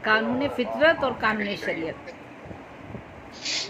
कानून फितरत और कानून शरीयत।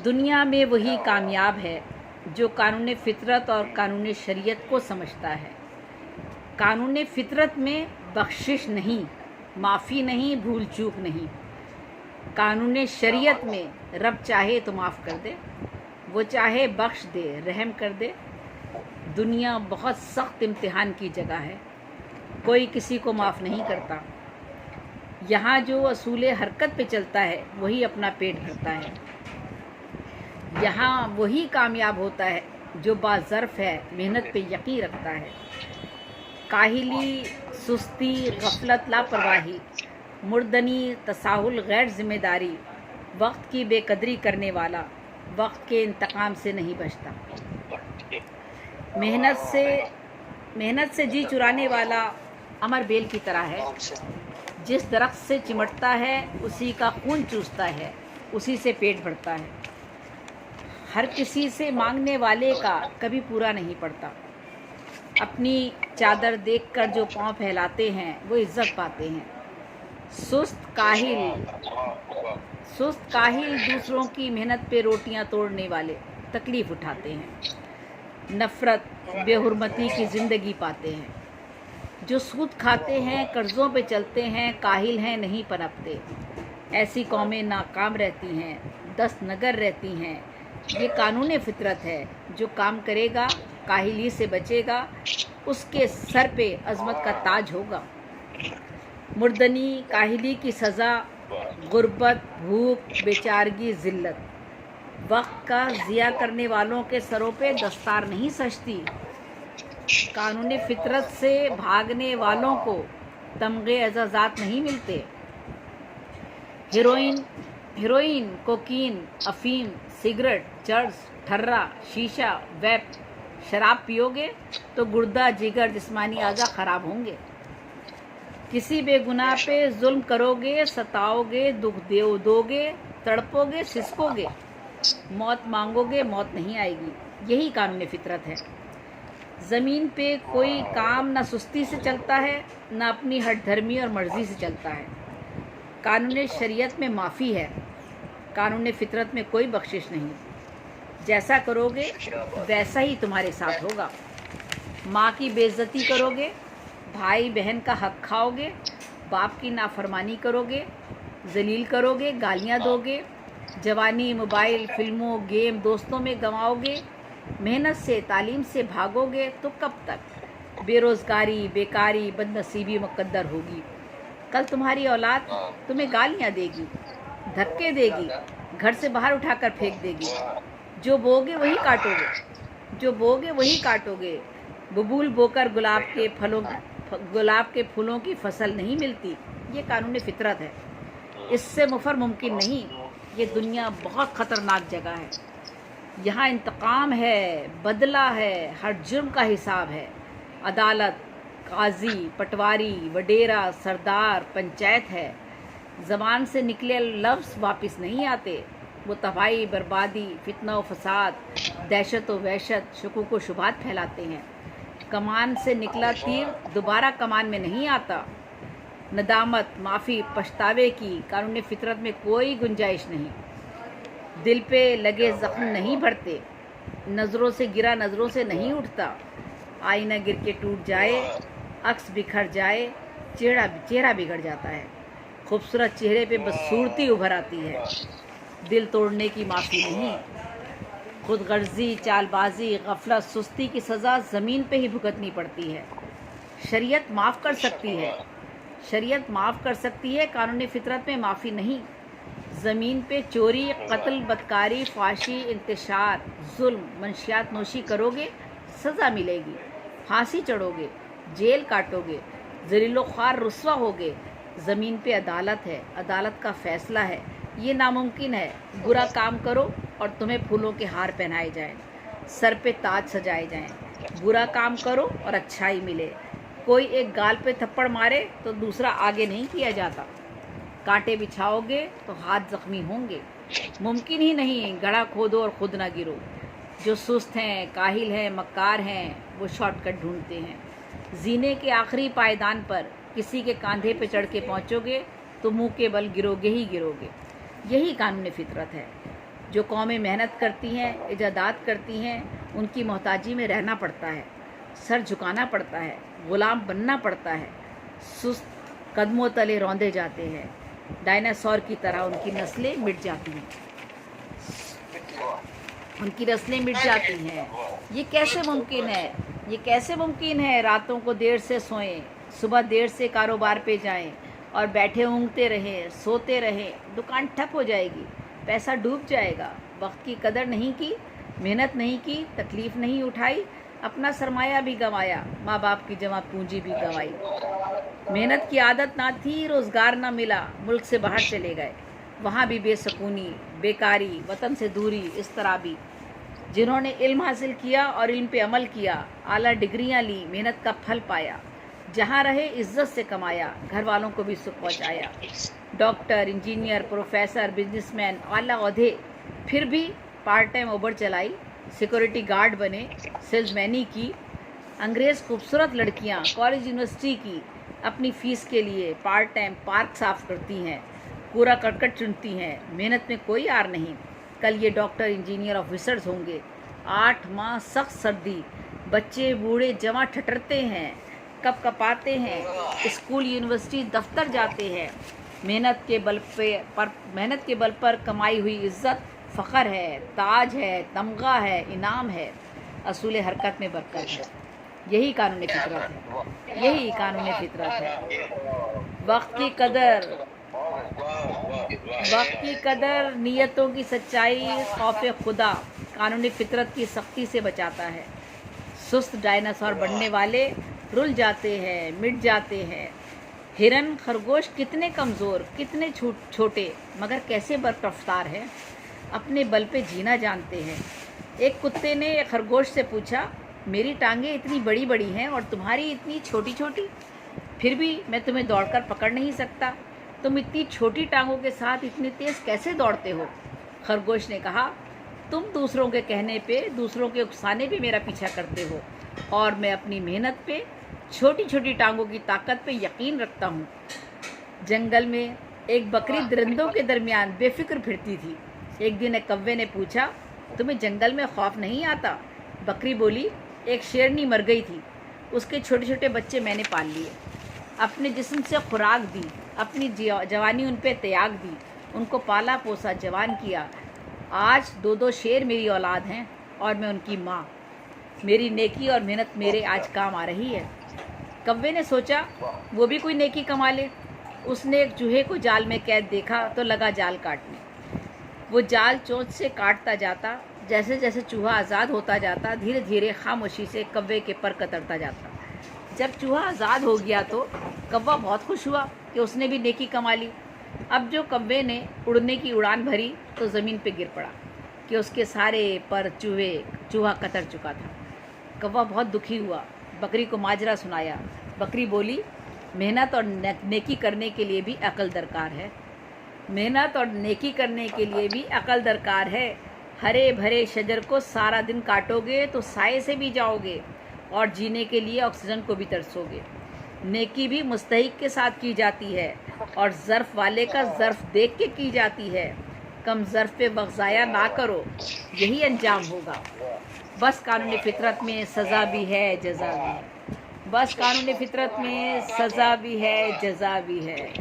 दुनिया में वही कामयाब है जो कानून फितरत और कानून शरीयत को समझता है। कानून फितरत में बख्शिश नहीं, माफ़ी नहीं, भूल चूक नहीं। कानून शरीयत में रब चाहे तो माफ़ कर दे, वो चाहे बख्श दे, रहम कर दे। दुनिया बहुत सख्त इम्तिहान की जगह है, कोई किसी को माफ़ नहीं करता। यहाँ जो असूल हरकत पे चलता है वही अपना पेट भरता है। यहाँ वही कामयाब होता है जो बाज़र्फ़ है, मेहनत पे यकीन रखता है। काहिली, सुस्ती, गफलत, लापरवाही, मुर्दनी, तसाहुल, गैर ज़िम्मेदारी, वक्त की बेकदरी करने वाला वक्त के इंतकाम से नहीं बचता। मेहनत से जी चुराने वाला अमर बेल की तरह है। जिस दरख्त से चिमटता है उसी का खून चूसता है, उसी से पेट भरता है। हर किसी से मांगने वाले का कभी पूरा नहीं पड़ता। अपनी चादर देखकर जो पाँव फैलाते हैं वो इज्जत पाते हैं। सुस्त काहिल दूसरों की मेहनत पे रोटियां तोड़ने वाले तकलीफ़ उठाते हैं। नफ़रत, बेहुरमती की ज़िंदगी पाते हैं। जो सूद खाते हैं, कर्ज़ों पे चलते हैं, काहिल हैं, नहीं पनपते। ऐसी कौमें नाकाम रहती हैं, दस्तनगर रहती हैं। ये कानून फितरत है। जो काम करेगा, काहिली से बचेगा, उसके सर पे अज़मत का ताज होगा। मुर्दनी, काहिली की सज़ा, गुर्बत, भूख, बेचारगी, ज़िल्लत। वक्त का ज़िया करने वालों के सरों पे दस्तार नहीं सजती। कानून फितरत से भागने वालों को तमगे एजाज़ात नहीं मिलते। हेरोइन, कोकीन, अफीम, सिगरेट, चर्स, ठर्रा, शीशा, वैप, शराब पियोगे तो गुर्दा, जिगर, जिस्मानी आज़ा ख़राब होंगे। किसी बेगुनाह पे जुल्म करोगे, सताओगे, दुख दोगे, तड़पोगे, सिसकोगे, मौत मांगोगे, मौत नहीं आएगी। यही कानून फितरत है। ज़मीन पे कोई काम ना सुस्ती से चलता है, ना अपनी हठ धर्मी और मर्ज़ी से चलता है। कानून शरीयत में माफ़ी है, कानून फितरत में कोई बख्शिश नहीं। जैसा करोगे वैसा ही तुम्हारे साथ होगा। माँ की बेइज्जती करोगे, भाई बहन का हक खाओगे, बाप की नाफरमानी करोगे, जलील करोगे, गालियाँ दोगे, जवानी मोबाइल, फिल्मों, गेम, दोस्तों में गंवाओगे, मेहनत से, तालीम से भागोगे तो कब तक बेरोज़गारी, बेकारी, बदनसीबी मुकद्दर होगी। कल तुम्हारी औलाद तुम्हें गालियाँ देगी, धक्के देगी, घर से बाहर उठाकर फेंक देगी। जो बोगे वही काटोगे। बबूल बोकर गुलाब के फूलों की फसल नहीं मिलती। ये कानून फितरत है, इससे मुफर मुमकिन नहीं। ये दुनिया बहुत ख़तरनाक जगह है। यहाँ इंतकाम है, बदला है, हर जुर्म का हिसाब है। अदालत, काजी, पटवारी, वडेरा, सरदार, पंचायत है। ज़बान से निकले लफ्ज़ वापस नहीं आते। वो तबाही, बर्बादी, फितना व फसाद, दहशत व वहशत, शुकूक व शुबहात फैलाते हैं। कमान से निकला तीर दोबारा कमान में नहीं आता। नदामत, माफ़ी, पछतावे की कानून फितरत में कोई गुंजाइश नहीं। दिल पे लगे ज़ख्म नहीं भरते। नज़रों से गिरा नज़रों से नहीं उठता। आईना गिर के टूट जाए, अक्स बिखर जाए, चेहरा बिगड़ जाता है। खूबसूरत चेहरे पे बदसूरती उभर आती है। दिल तोड़ने की माफ़ी नहीं। खुदगर्जी, चालबाजी, गफलत, सुस्ती की सज़ा ज़मीन पे ही भुगतनी पड़ती है। शरीयत माफ़ कर सकती है, कानून फितरत में माफ़ी नहीं। ज़मीन पे चोरी, कत्ल, बदकारी, फाशी, इंतशार, जुल्म, मंशियात नोशी करोगे, सज़ा मिलेगी। फांसी चढ़ोगे, जेल काटोगे, ज़लीलो ख्वार रुस्वा होगे। ज़मीन पे अदालत है, अदालत का फ़ैसला है। ये नामुमकिन है बुरा काम करो और तुम्हें फूलों के हार पहनाए जाएं, सर पे ताज सजाए जाएं। बुरा काम करो और अच्छाई मिले। कोई एक गाल पे थप्पड़ मारे तो दूसरा आगे नहीं किया जाता। कांटे बिछाओगे तो हाथ जख्मी होंगे। मुमकिन ही नहीं गड्ढा खोदो और खुद ना गिरो। जो सुस्त हैं, काहिल हैं, मक्कार हैं, वो शॉर्टकट ढूंढते हैं। जीने के आखिरी पायदान पर किसी के कंधे पे चढ़ के पहुँचोगे तो मुंह के बल गिरोगे ही गिरोगे। यही कानून फितरत है। जो कौमें मेहनत करती हैं, इजादात करती हैं, उनकी मोहताजी में रहना पड़ता है, सर झुकाना पड़ता है, ग़ुलाम बनना पड़ता है, सुस्त कदमों तले रौंदे जाते हैं, डायनासोर की तरह उनकी नस्लें मिट जाती हैं, उनकी नस्लें मिट जाती हैं। ये कैसे मुमकिन है? ये कैसे मुमकिन है? रातों को देर से सोएं, सुबह देर से कारोबार पे जाएं और बैठे ऊँघते रहें, सोते रहें, दुकान ठप हो जाएगी, पैसा डूब जाएगा। वक्त की कदर नहीं की, मेहनत नहीं की, तकलीफ़ नहीं उठाई, अपना सरमाया भी गंवाया, माँ बाप की जमा पूंजी भी गंवाई। मेहनत की आदत ना थी, रोज़गार ना मिला, मुल्क से बाहर चले गए, वहाँ भी बेसकूनी, बेकारी, वतन से दूरी, इस तरह भी। जिन्होंने इल्म हासिल किया और इल्म पे अमल किया, आला डिग्रियाँ ली, मेहनत का फल पाया, जहाँ रहे इज्जत से कमाया, घर वालों को भी सुख पहुँचाया। डॉक्टर, इंजीनियर, प्रोफेसर, बिजनेसमैन, आला ओहदे, फिर भी पार्ट टाइम ओबर चलाई, सिक्योरिटी गार्ड बने, सेल्समैनी की। अंग्रेज़ खूबसूरत लड़कियाँ कॉलेज यूनिवर्सिटी की अपनी फ़ीस के लिए पार्ट टाइम पार्क साफ़ करती हैं, कूड़ा करकट चुनती हैं, मेहनत में कोई आर नहीं। कल ये डॉक्टर, इंजीनियर, ऑफिसर्स होंगे। 8 माह सख्त सर्दी, बच्चे बूढ़े जवां ठटरते हैं, कप कपाते हैं, स्कूल यूनिवर्सिटी दफ्तर जाते हैं। मेहनत के बल पर कमाई हुई इज़्ज़त फ़ख्र है, ताज है, तमगा है, इनाम है, असूल हरकत में बरकत है। यही कानून फितरत है, यही कानून फितरत है। वक्त की कदर, नीयतों की सच्चाई, खौफ खुदा कानून फितरत की सख्ती से बचाता है। सुस्त डायनासोर बनने वाले रुल जाते हैं, मिट जाते हैं। हिरन, खरगोश कितने कमज़ोर, कितने छोटे, मगर कैसे बरकफ्तार हैं, अपने बल पे जीना जानते हैं। एक कुत्ते ने एक खरगोश से पूछा, मेरी टांगें इतनी बड़ी बड़ी हैं और तुम्हारी इतनी छोटी छोटी, फिर भी मैं तुम्हें दौड़कर पकड़ नहीं सकता। तुम इतनी छोटी टांगों के साथ इतनी तेज़ कैसे दौड़ते हो? खरगोश ने कहा, तुम दूसरों के कहने पे, दूसरों के उकसाने पे मेरा पीछा करते हो, और मैं अपनी मेहनत पे, छोटी छोटी टांगों की ताकत पे यकीन रखता हूँ। जंगल में एक बकरी दरिंदों के दरमियान बेफिक्र फिरती थी। एक दिन एक कौवे ने पूछा, तुम्हें जंगल में खौफ नहीं आता? बकरी बोली, एक शेरनी मर गई थी, उसके छोटे छोटे बच्चे मैंने पाल लिए, अपने जिस्म से खुराक दी, अपनी जवानी उन पे त्याग दी, उनको पाला पोसा, जवान किया। आज 2-2 शेर मेरी औलाद हैं और मैं उनकी माँ। मेरी नेकी और मेहनत मेरे आज काम आ रही है। कौवे ने सोचा, वो भी कोई नेकी कमा ले। उसने एक चूहे को जाल में कैद देखा तो लगा जाल काटने। वो जाल चोंच से काटता जाता, जैसे जैसे चूहा आज़ाद होता जाता, धीरे धीरे खामोशी से कौवे के पर कतरता जाता। जब चूहा आज़ाद हो गया तो कौवा बहुत खुश हुआ कि उसने भी नेकी कमा ली। अब जो कौवे ने उड़ने की उड़ान भरी तो ज़मीन पे गिर पड़ा कि उसके सारे पर चूहा कतर चुका था। कौवा बहुत दुखी हुआ, बकरी को माजरा सुनाया। बकरी बोली, मेहनत और नेकी करने के लिए भी अकल दरकार है, मेहनत और नेकी करने के लिए भी अकल दरकार है। हरे भरे शजर को सारा दिन काटोगे तो साए से भी जाओगे और जीने के लिए ऑक्सीजन को भी तरसोगे। नेकी भी मुस्तहिक के साथ की जाती है और ज़र्फ़ वाले का ज़र्फ़ देख के की जाती है। कम ज़र्फ़ पे वक्त ज़ाया ना करो, यही अंजाम होगा। बस कानून फितरत में सज़ा भी है, जज़ा भी है। बस कानून फितरत में सज़ा भी है, जज़ा भी है।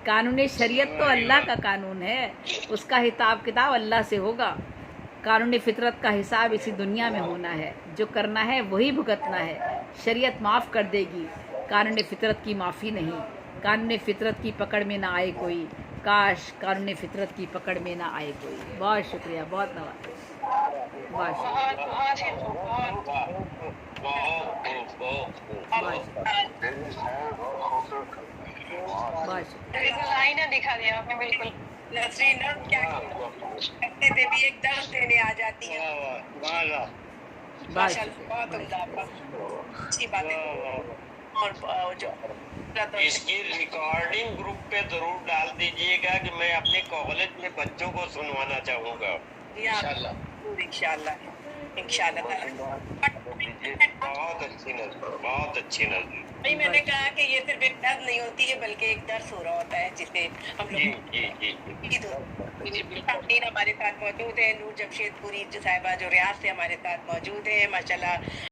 कानून शरीयत तो अल्लाह का कानून है, उसका हिसाब किताब अल्लाह से होगा। कानून फितरत का हिसाब इसी दुनिया में होना है, जो करना है वही भुगतना है। शरीयत माफ़ कर देगी, कानून फितरत की माफ़ी नहीं। कानून फितरत की पकड़ में ना आए कोई, काश कानून फितरत की पकड़ में ना आए कोई। बहुत शुक्रिया, बहुत नवाज़, बहुत आईना दिखा दिया आपने, बिल्कुल नसरीन क्या करते थे भी एक दर्द देने आ जाती है। माशाल्लाह, बहुत उम्दा, अच्छी बात है। और जो इसकी रिकॉर्डिंग ग्रुप पे जरूर डाल दीजिएगा कि मैं अपने कॉलेज में बच्चों को सुनवाना चाहूँगा। इंशाल्लाह। इंशाल्लाह ताला। बहुत अच्छी नजर, बहुत अच्छी नजर। भाई मैंने कहा कि ये सिर्फ एक दर्द नहीं होती है बल्कि एक दर्स हो रहा होता है जिसे हम जी लोग जी जी जी। सामईन हमारे साथ मौजूद है, नूर जमशेदपुरी जो साहिबा जो रियाज से हमारे साथ मौजूद है, माशाल्लाह